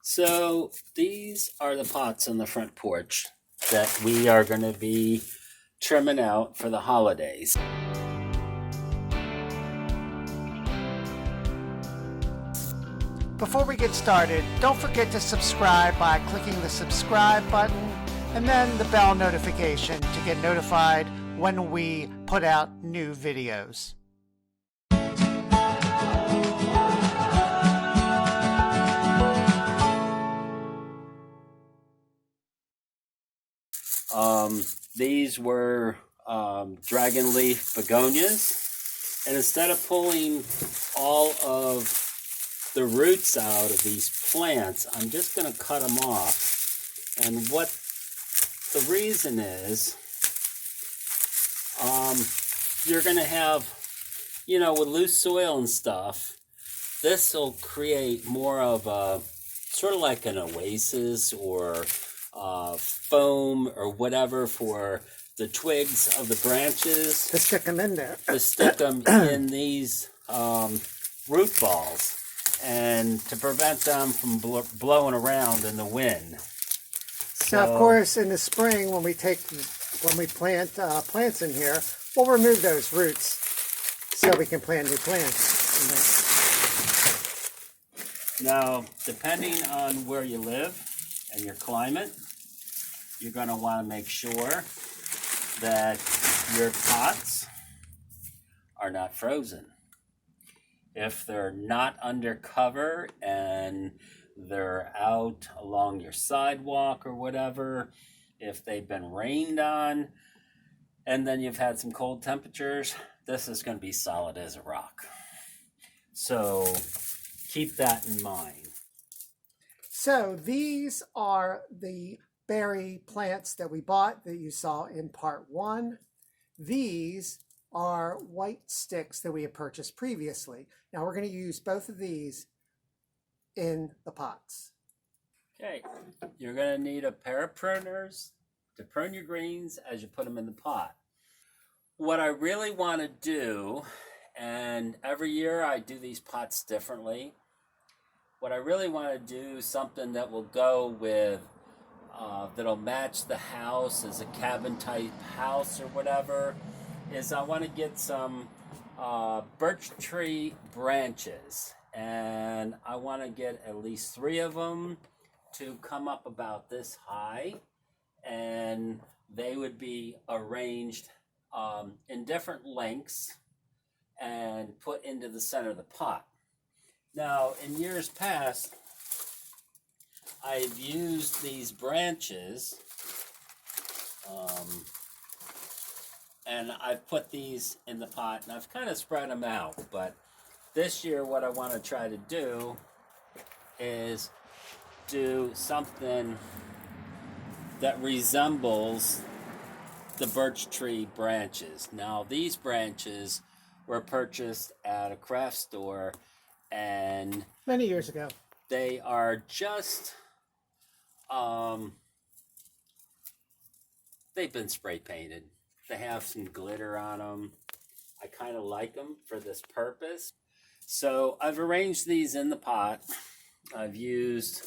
So these are the pots on the front porch that we are going to be trimming out for the holidays. Before we get started, don't forget to subscribe by clicking the subscribe button and then the bell notification to get notified when we put out new videos. These were dragon leaf begonias, and instead of pulling all of the roots out of these plants, I'm just going to cut them off. And what the reason is, you're going to have, with loose soil and stuff, this will create more of a sort of like an oasis or foam or whatever for the twigs of the branches To stick them in there. to stick them in these root balls and to prevent them from blowing around in the wind. So, of course, in the spring, when we plant plants in here, we'll remove those roots so we can plant new plants in there. Now, depending on where you live and your climate, you're going to want to make sure that your pots are not frozen. If they're not under cover and they're out along your sidewalk or whatever, if they've been rained on, and then you've had some cold temperatures, this is going to be solid as a rock. So keep that in mind. So these are the berry plants that we bought that you saw in part 1. These are white sticks that we had purchased previously. Now we're going to use both of these in the pots. Okay, you're going to need a pair of pruners to prune your greens as you put them in the pot. What I really want to do, and every year I do these pots differently, what I really want to do is something that will go with, that'll match the house as a cabin type house or whatever, is I want to get some birch tree branches, and I want to get at least 3 of them to come up about this high, and they would be arranged in different lengths and put into the center of the pot. Now, in years past, I've used these branches and I've put these in the pot and I've kind of spread them out. But this year what I want to try to do is do something that resembles the birch tree branches. Now, these branches were purchased at a craft store and Many years ago. they are just they've been spray painted. They have some glitter on them. I kind of like them for this purpose. So I've arranged these in the pot. I've used,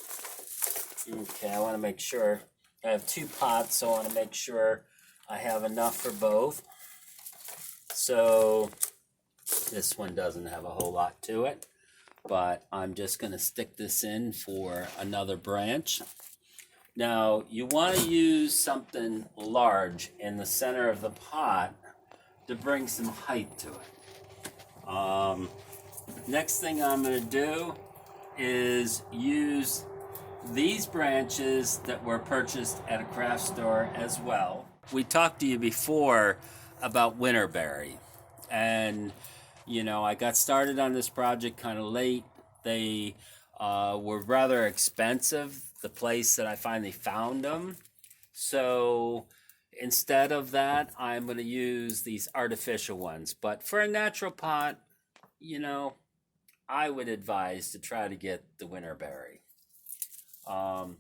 I want to make sure, I have 2 pots, so I want to make sure I have enough for both. So this one doesn't have a whole lot to it, but I'm just going to stick this in for another branch. Now, you want to use something large in the center of the pot to bring some height to it. Next thing I'm going to do is use these branches that were purchased at a craft store as well. We talked to you before about winterberry, and I got started on this project kind of late. They were rather expensive, the place that I finally found them. So instead of that, I'm going to use these artificial ones. But for a natural pot, I would advise to try to get the winterberry. I'm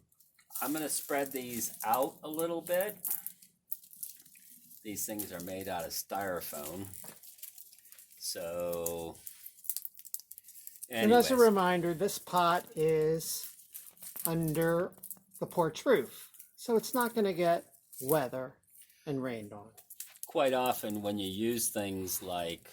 going to spread these out a little bit. These things are made out of styrofoam. So And as a reminder, this pot is under the porch roof. So it's not going to get weather and rained on. Quite often when you use things like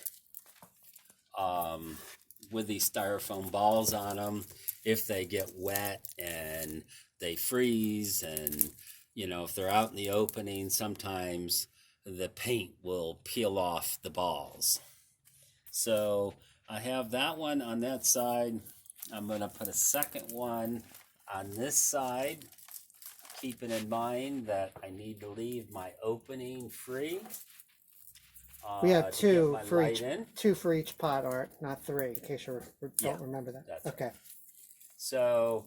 with these styrofoam balls on them, if they get wet and they freeze, and if they're out in the opening, sometimes the paint will peel off the balls. So I have that one on that side. I'm going to put a second one on this side, keeping in mind that I need to leave my opening free. We have two for each pot, Art, not three, in case you don't remember that. That's okay. Right. So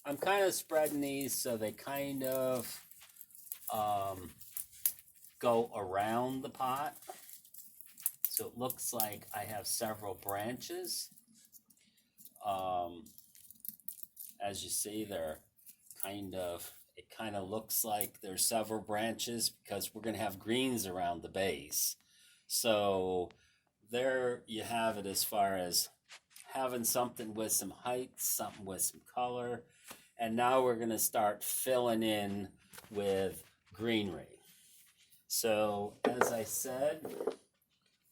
I'm kind of spreading these so they kind of go around the pot. So it looks like I have several branches. As you see, they're it kind of looks like there's several branches because we're going to have greens around the base. So there you have it as far as having something with some height, something with some color. And now we're going to start filling in with greenery. So as I said,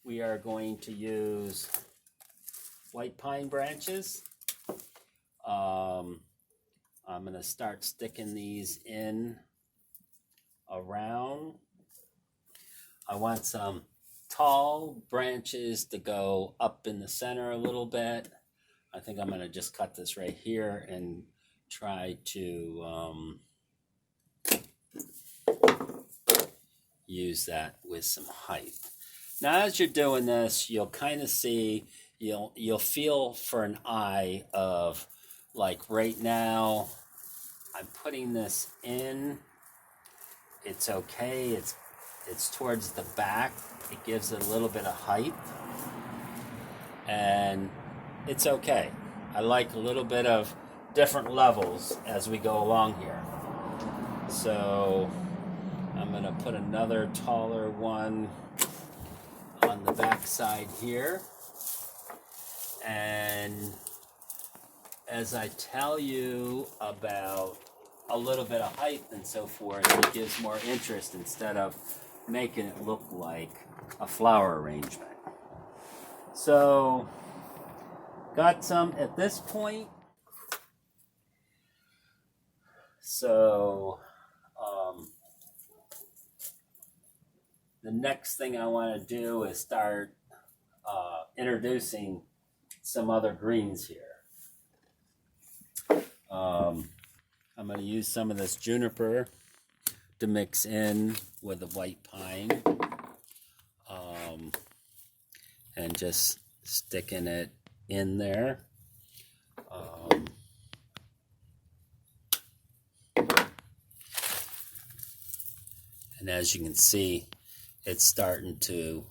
we are going to use white pine branches. I'm going to start sticking these in around. I want some tall branches to go up in the center a little bit. I think I'm going to just cut this right here and try to use that with some height. Now, as you're doing this, you'll kind of see, you'll feel for an eye of, like right now, I'm putting this in. It's okay. It's towards the back. It gives it a little bit of height, and it's okay. I like a little bit of different levels as we go along here. So I'm going to put another taller one on the back side here. And as I tell you about a little bit of height and so forth, it gives more interest instead of making it look like a flower arrangement. So, got some at this point. So, the next thing I want to do is start introducing some other greens here. I'm going to use some of this juniper to mix in with the white pine, and just sticking it in there. And as you can see, it's starting to...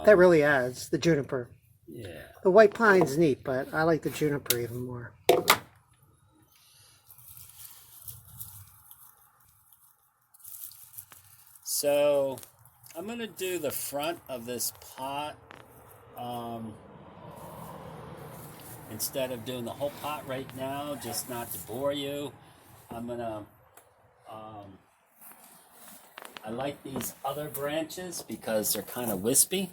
that really adds the juniper. Yeah. The white pine's neat, but I like the juniper even more. So I'm going to do the front of this pot. Instead of doing the whole pot right now, just not to bore you, I'm going to... I like these other branches because they're kind of wispy.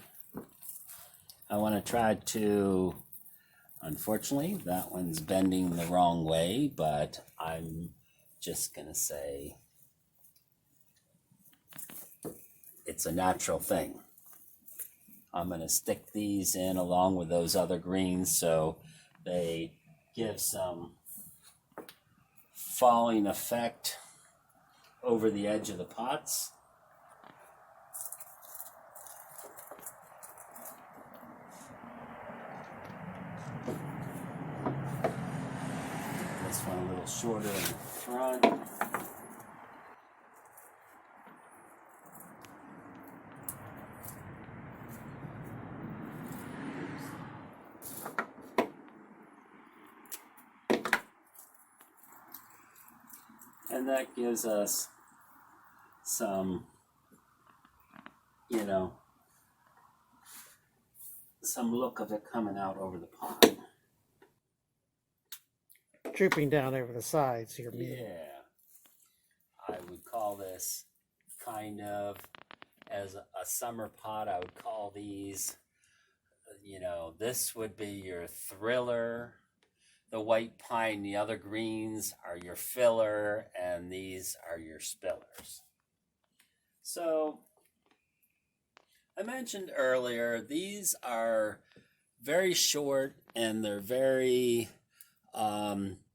I want to try to... Unfortunately, that one's bending the wrong way, but I'm just going to say it's a natural thing. I'm going to stick these in along with those other greens so they give some falling effect over the edge of the pots. This one a little shorter in the front. And that gives us some, some look of it coming out over the pot. drooping down over the sides here. Yeah. I would call this kind of, as a summer pot, I would call these, you know, this would be your thriller. The white pine, the other greens are your filler, and these are your spillers. So, I mentioned earlier, these are very short, and they're very,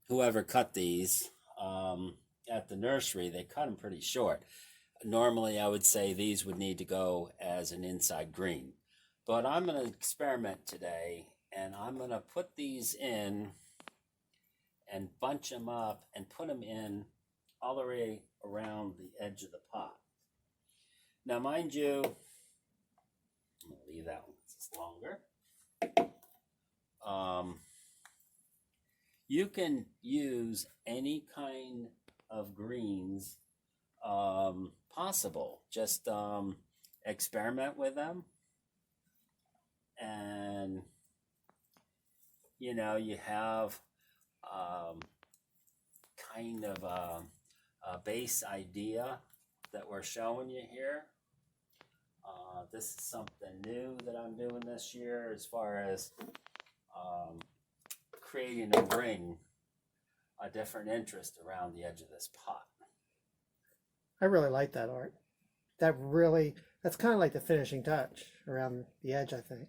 whoever cut these at the nursery, they cut them pretty short. Normally, I would say these would need to go as an inside green. But I'm going to experiment today, and I'm going to put these in and bunch them up and put them in all the way around the edge of the pot. Now, mind you, I'm going to leave that one because it's longer. You can use any kind of greens possible. Just experiment with them. And, you know, you have kind of a base idea that we're showing you here. This is something new that I'm doing this year as far as creating a ring, a different interest around the edge of this pot. I really like that, Art. That's kind of like the finishing touch around the edge, I think.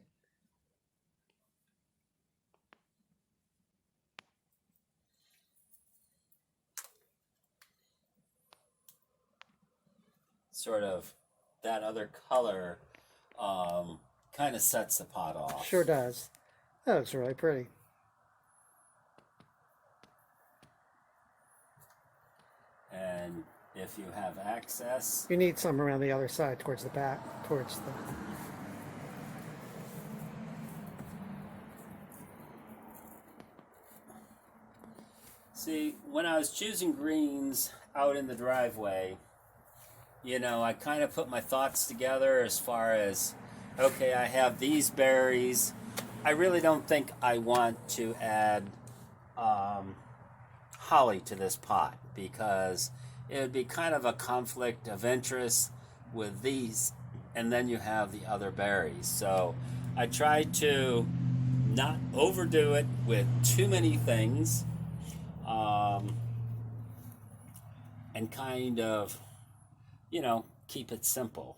Sort of that other color kind of sets the pot off. Sure does. That looks really pretty. And if you have access, You need some around the other side towards the back, towards the... see, when I was choosing greens out in the driveway, you know, I kind of put my thoughts together as far as, okay, I have these berries. I really don't think I want to add holly to this pot because it would be kind of a conflict of interest with these, and then you have the other berries. So I tried to not overdo it with too many things, and kind of, you know, keep it simple.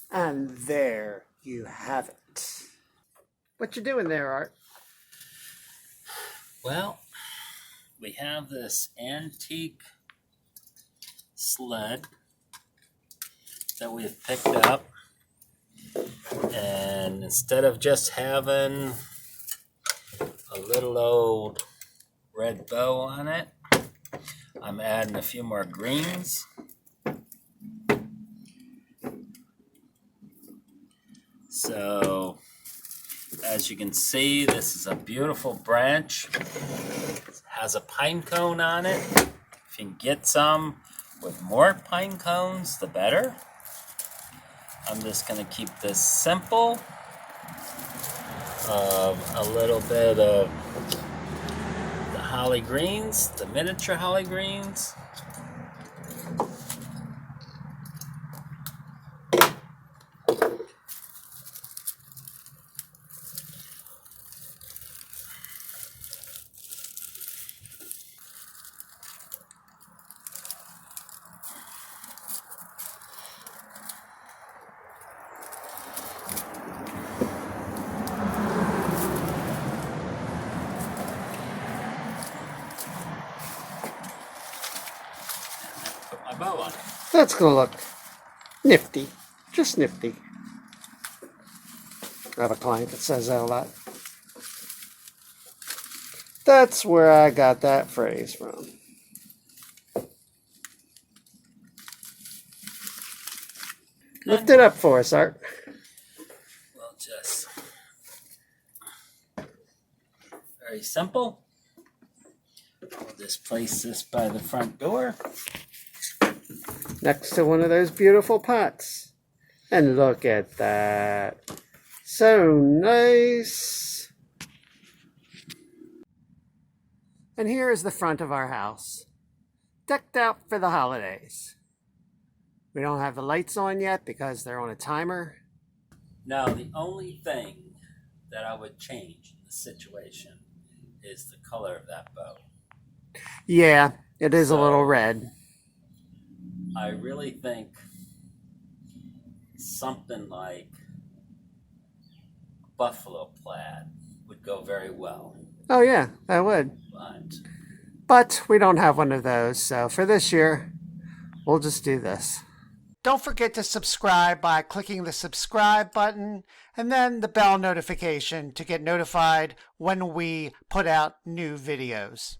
And there you have it. What you doing there, Art? Well, we have this antique sled that we've picked up, and instead of just having a little old red bow on it, I'm adding a few more greens. So as you can see, this is a beautiful branch. It has a pine cone on it. If you can get some with more pine cones, the better. I'm just going to keep this simple. A little bit of the holly greens, the miniature holly greens. Put my bow on it. That's going to look nifty. Just nifty. I have a client that says that a lot. That's where I got that phrase from. Lift it up for us, Art. Well, just very simple. We'll just place this by the front door. Next to one of those beautiful pots. And look at that. So nice. And here is the front of our house. Decked out for the holidays. We don't have the lights on yet because they're on a timer. Now, the only thing that I would change in the situation is the color of that bow. Yeah, it is a little red. I really think something like buffalo plaid would go very well. Oh yeah, that would. But we don't have one of those, so for this year, we'll just do this. Don't forget to subscribe by clicking the subscribe button and then the bell notification to get notified when we put out new videos.